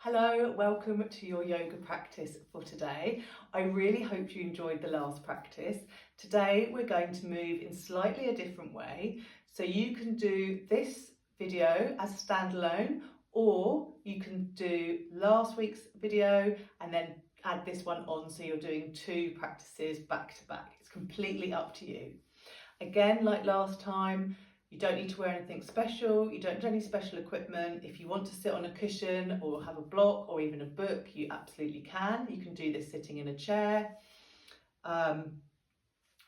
Hello, welcome to your yoga practice for today. I really hope you enjoyed the last practice. Today we're going to move in slightly a different way. So you can do this video as a standalone, or you can do last week's video and then add this one on, so you're doing two practices back to back. It's completely up to you. Again, like last time, you don't need to wear anything special, you don't need any special equipment. If you want to sit on a cushion or have a block or even a book, you absolutely can. You can do this sitting in a chair.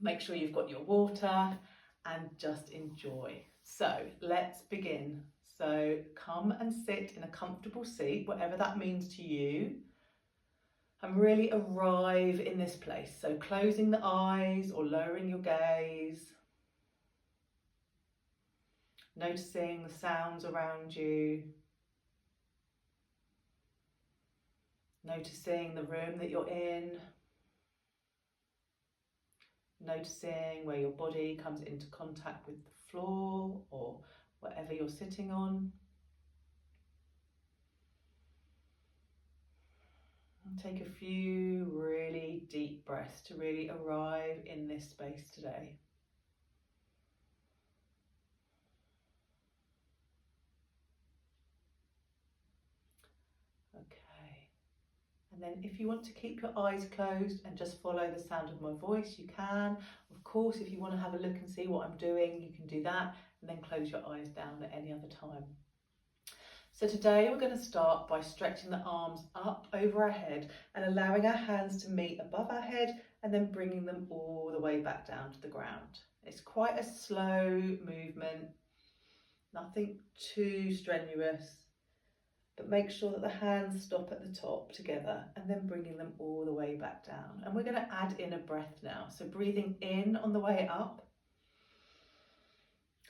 Make sure you've got your water and just enjoy. So let's begin. So come and sit in a comfortable seat, whatever that means to you, and really arrive in this place. So closing the eyes or lowering your gaze. Noticing the sounds around you, noticing the room that you're in, noticing where your body comes into contact with the floor or whatever you're sitting on. And take a few really deep breaths to really arrive in this space today. And then if you want to keep your eyes closed and just follow the sound of my voice, you can. Of course, if you want to have a look and see what I'm doing, you can do that, and then close your eyes down at any other time. So today we're going to start by stretching the arms up over our head and allowing our hands to meet above our head and then bringing them all the way back down to the ground. It's quite a slow movement, nothing too strenuous. But make sure that the hands stop at the top together and then bringing them all the way back down. And we're going to add in a breath now. So breathing in on the way up.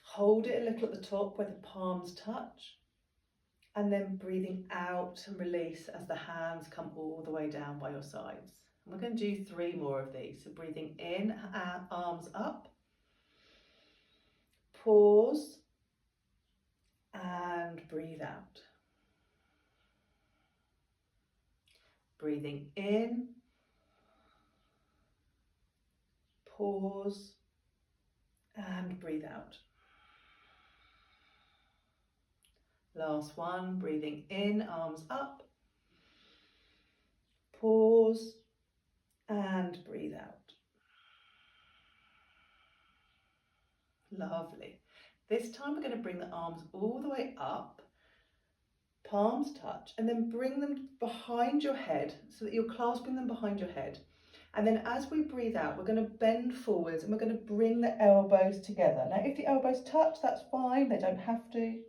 Hold it a little at the top where the palms touch. And then breathing out and release as the hands come all the way down by your sides. And we're going to do 3 more of these. So breathing in, arms up. Pause. And breathe out. Breathing in, pause, and breathe out. Last one, breathing in, arms up, pause, and breathe out. Lovely. This time we're going to bring the arms all the way up, palms touch, and then bring them behind your head so that you're clasping them behind your head. And then as we breathe out, we're going to bend forwards and we're going to bring the elbows together. Now, if the elbows touch, that's fine, they don't have to.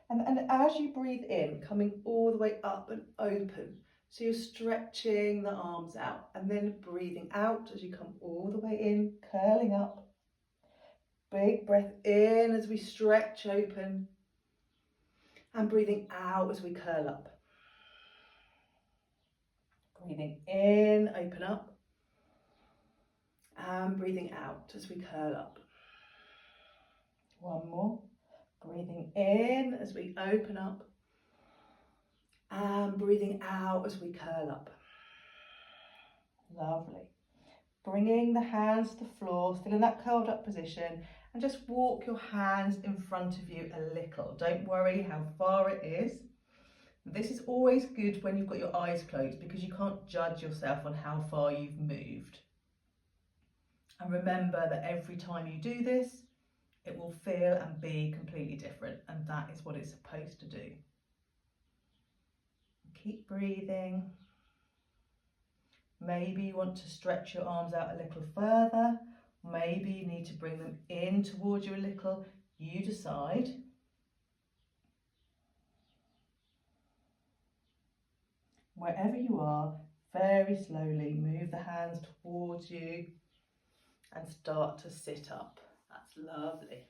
And as you breathe in, coming all the way up and open, so you're stretching the arms out, and then breathing out as you come all the way in, curling up. Big breath in as we stretch open. And breathing out as we curl up. Breathing in, open up. And breathing out as we curl up. One more. Breathing in as we open up. And breathing out as we curl up. Lovely. Bringing the hands to the floor, still in that curled up position. And just walk your hands in front of you a little. Don't worry how far it is. This is always good when you've got your eyes closed because you can't judge yourself on how far you've moved. And remember that every time you do this, it will feel and be completely different, and that is what it's supposed to do. Keep breathing. Maybe you want to stretch your arms out a little further. Maybe you need to bring them in towards you a little. You decide. Wherever you are, very slowly move the hands towards you and start to sit up. That's lovely.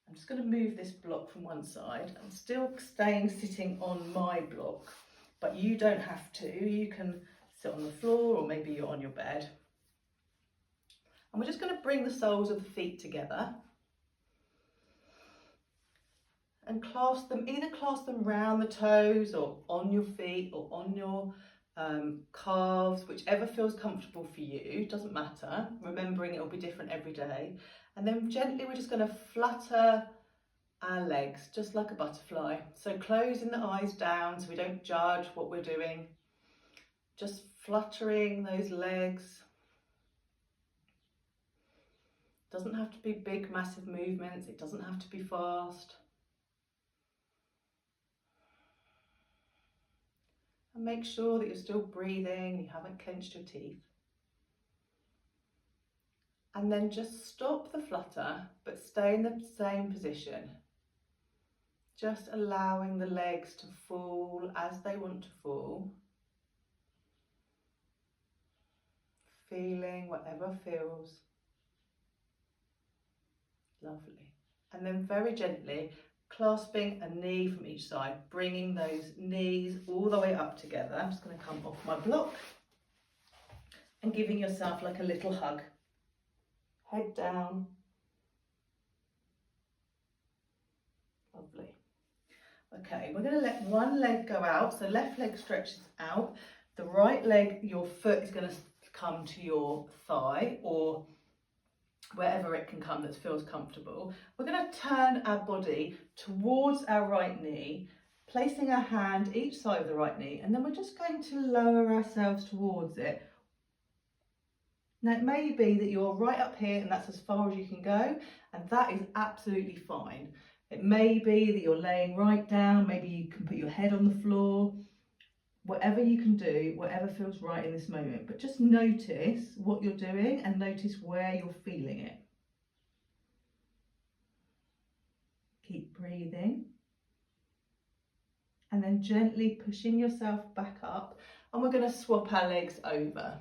I'm just going to move this block from one side. I'm still sitting on my block, but you don't have to. You can sit on the floor, or maybe you're on your bed. And we're just going to bring the soles of the feet together and clasp them, either clasp them round the toes or on your feet or on your calves, whichever feels comfortable for you, doesn't matter. Remembering it will be different every day. And then gently we're just going to flutter our legs just like a butterfly. So closing the eyes down so we don't judge what we're doing. Just fluttering those legs. Doesn't have to be big, massive movements. It doesn't have to be fast. And make sure that you're still breathing, you haven't clenched your teeth. And then just stop the flutter, but stay in the same position. Just allowing the legs to fall as they want to fall. Feeling whatever feels. Lovely. And then very gently clasping a knee from each side, bringing those knees all the way up together. I'm just going to come off my block and giving yourself like a little hug. Head down. Lovely. Okay, we're going to let one leg go out. So left leg stretches out. The right leg, your foot is going to come to your thigh or wherever it can come that feels comfortable. We're going to turn our body towards our right knee, placing our hand each side of the right knee, and then we're just going to lower ourselves towards it. Now it may be that you're right up here and that's as far as you can go, and that is absolutely fine. It may be that you're laying right down, maybe you can put your head on the floor. Whatever you can do, whatever feels right in this moment, but just notice what you're doing and notice where you're feeling it. Keep breathing. And then gently pushing yourself back up, and we're going to swap our legs over.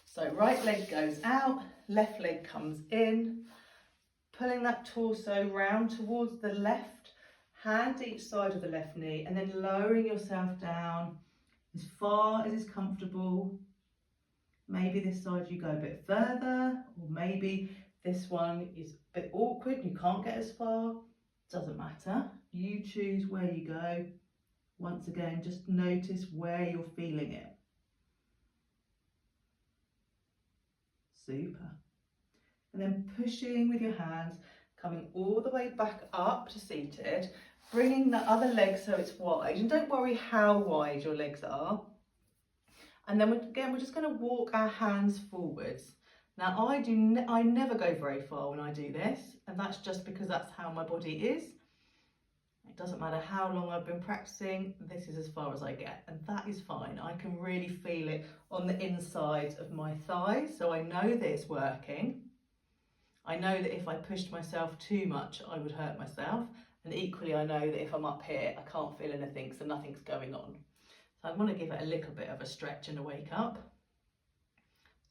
So right leg goes out, left leg comes in, pulling that torso round towards the left, hand each side of the left knee, and then lowering yourself down as far as is comfortable. Maybe this side you go a bit further, or maybe this one is a bit awkward and you can't get as far. Doesn't matter. You choose where you go. Once again, just notice where you're feeling it. Super. And then pushing with your hands, coming all the way back up to seated, bringing the other leg so it's wide, and don't worry how wide your legs are. And then again, we're just going to walk our hands forwards. Now I never go very far when I do this, and that's just because that's how my body is. It doesn't matter how long I've been practicing, this is as far as I get, and that is fine. I can really feel it on the insides of my thighs, so I know that it's working. I know that if I pushed myself too much, I would hurt myself. And equally, I know that if I'm up here, I can't feel anything, so nothing's going on. So I want to give it a little bit of a stretch and a wake up.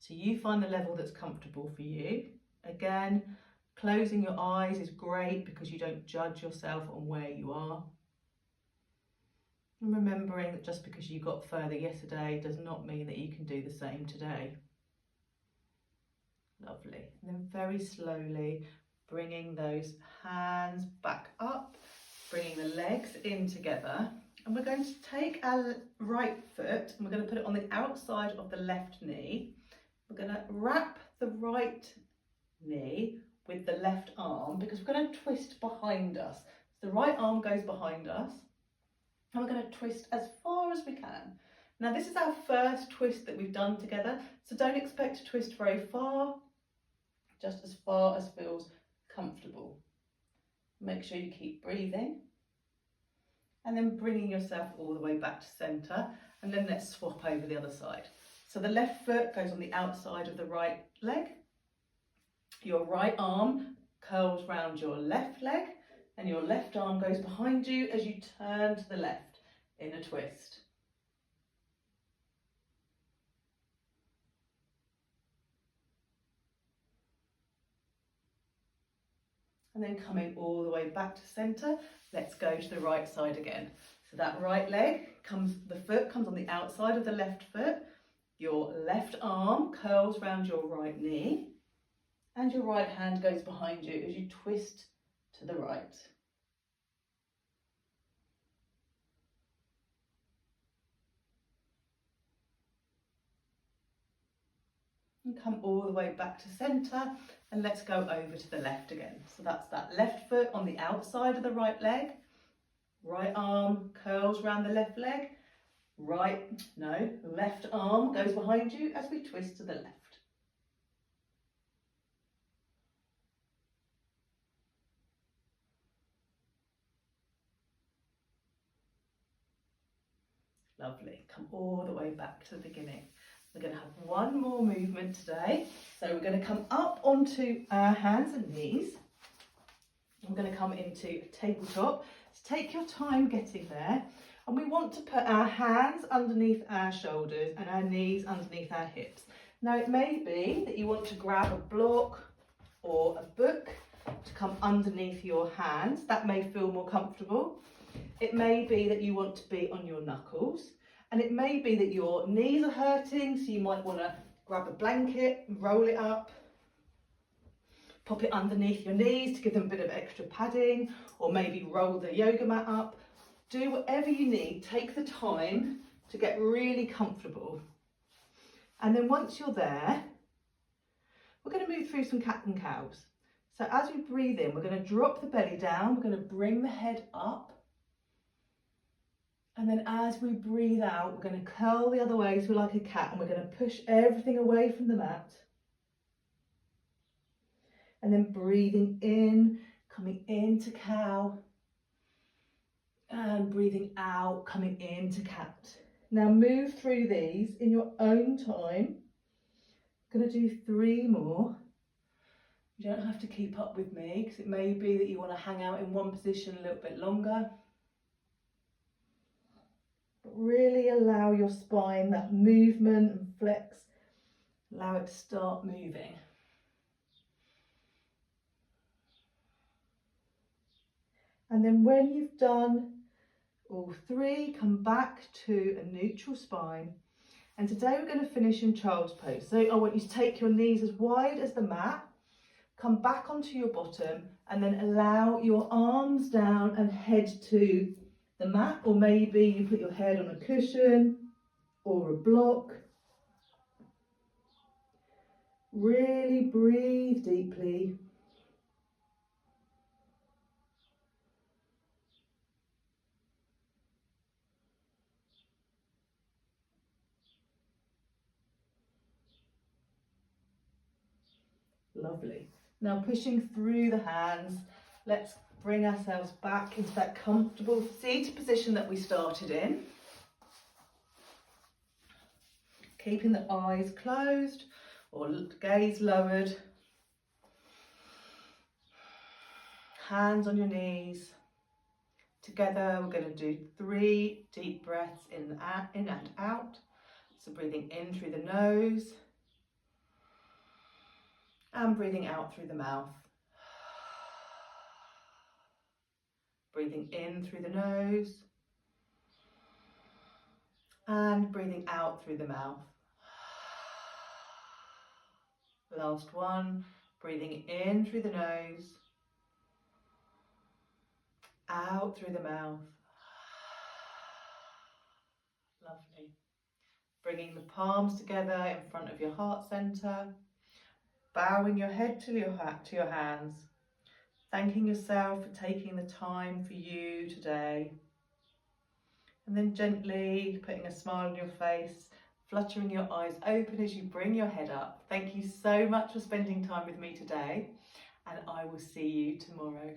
So you find the level that's comfortable for you. Again, closing your eyes is great because you don't judge yourself on where you are. And remembering that just because you got further yesterday does not mean that you can do the same today. Lovely. And then very slowly bringing those hands back up, bringing the legs in together. And we're going to take our right foot and we're going to put it on the outside of the left knee. We're going to wrap the right knee with the left arm because we're going to twist behind us. So the right arm goes behind us and we're going to twist as far as we can. Now this is our first twist that we've done together, so don't expect to twist very far, just as far as feels comfortable. Make sure you keep breathing and then bringing yourself all the way back to centre, and then let's swap over the other side. So the left foot goes on the outside of the right leg, your right arm curls round your left leg and your left arm goes behind you as you turn to the left in a twist. And then coming all the way back to centre, let's go to the right side again. So that right leg the foot comes on the outside of the left foot, your left arm curls round your right knee, and your right hand goes behind you as you twist to the right. And come all the way back to centre, and let's go over to the left again. So that's that left foot on the outside of the right leg, right arm curls around the left leg, left arm goes behind you as we twist to the left. Lovely, come all the way back to the beginning. We're going to have one more movement today. So we're going to come up onto our hands and knees. I'm going to come into tabletop. So take your time getting there. And we want to put our hands underneath our shoulders and our knees underneath our hips. Now it may be that you want to grab a block or a book to come underneath your hands. That may feel more comfortable. It may be that you want to be on your knuckles, and it may be that your knees are hurting, so you might want to grab a blanket and roll it up, pop it underneath your knees to give them a bit of extra padding, or maybe roll the yoga mat up. Do whatever you need. Take the time to get really comfortable. And then once you're there, we're going to move through some cat and cows. So as we breathe in, we're going to drop the belly down, we're going to bring the head up. And then as we breathe out, we're going to curl the other way so we're like a cat, and we're going to push everything away from the mat. And then breathing in, coming into cow. And breathing out, coming into cat. Now move through these in your own time. I'm going to do 3 more. You don't have to keep up with me, because it may be that you want to hang out in one position a little bit longer. But really allow your spine that movement and flex. Allow it to start moving. And then when you've done all 3, come back to a neutral spine. And today we're going to finish in child's pose. So I want you to take your knees as wide as the mat, come back onto your bottom, and then allow your arms down and head to the mat, or maybe you put your head on a cushion or a block. Really breathe deeply. Lovely. Now pushing through the hands, let's bring ourselves back into that comfortable seated position that we started in. Keeping the eyes closed or gaze lowered. Hands on your knees. Together we're going to do 3 deep breaths in and out. So breathing in through the nose and breathing out through the mouth. Breathing in through the nose and breathing out through the mouth. Last one, breathing in through the nose, out through the mouth. Lovely. Bringing the palms together in front of your heart center, bowing your head to your hands. Thanking yourself for taking the time for you today. And then gently putting a smile on your face, fluttering your eyes open as you bring your head up. Thank you so much for spending time with me today, and I will see you tomorrow.